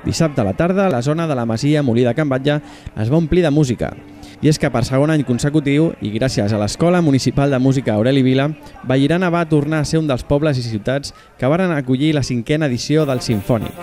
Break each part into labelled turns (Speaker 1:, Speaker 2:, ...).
Speaker 1: Dissabte a la tarda, la zona de la Masia Molí de Can Batlle es va omplir de música. I és que per segon any consecutiu, i gràcies a l'Escola Municipal de Música Aureli Vila, Vallirana va tornar a ser un dels pobles i ciutats que varen acollir la 5a edició del Simfònic.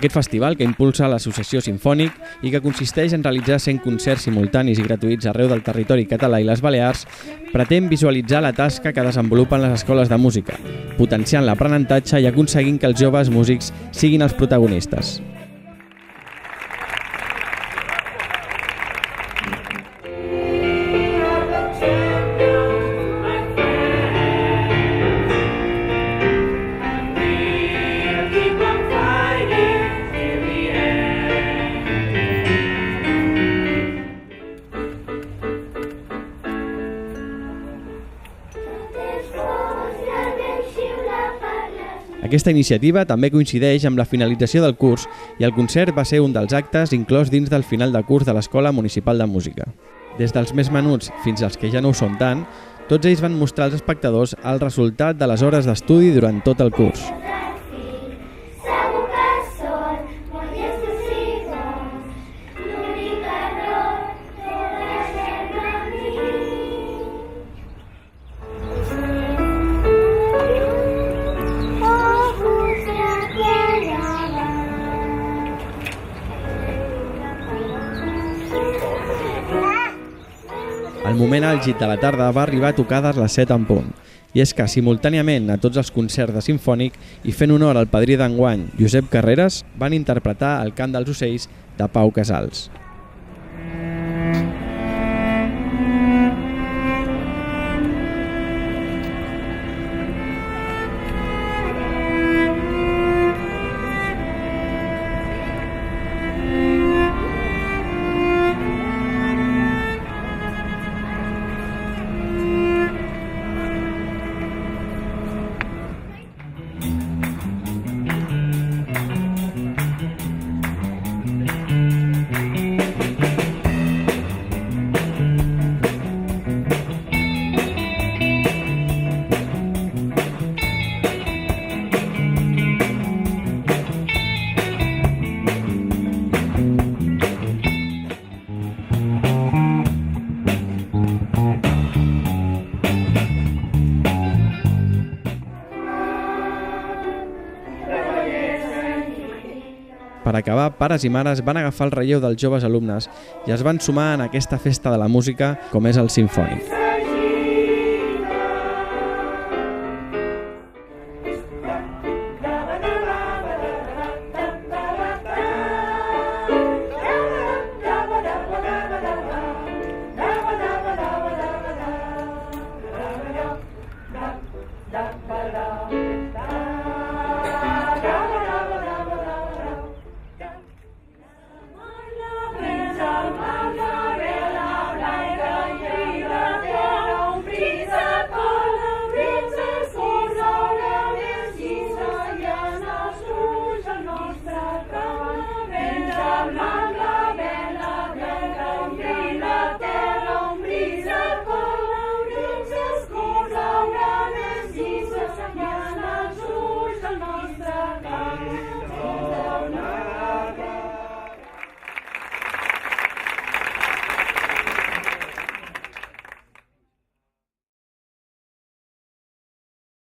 Speaker 1: Aquest festival, que impulsa l'Associació Simfònic i que consisteix en realitzar 100 concerts simultanis i gratuïts arreu del territori català i les Balears, pretén visualitzar la tasca que desenvolupen les escoles de música, potenciant l'aprenentatge i aconseguint que els joves músics siguin els protagonistes. Aquesta iniciativa també coincideix amb la finalització del curs i el concert va ser un dels actes inclòs dins del final de curs de l'Escola Municipal de Música. Des dels més menuts fins als que ja no ho són tant, tots ells van mostrar als espectadors el resultat de les hores d'estudi durant tot el curs. El moment àlgid de la tarda va arribar a tocades les 7 en punt. I és que, simultàniament a tots els concerts de Simfònic i fent honor al padrí d'enguany, Josep Carreras, van interpretar el Cant dels ocells de Pau Casals. Per acabar, pares i mares van agafar el relleu dels joves alumnes i es van sumar en aquesta festa de la música com és el Simfònic.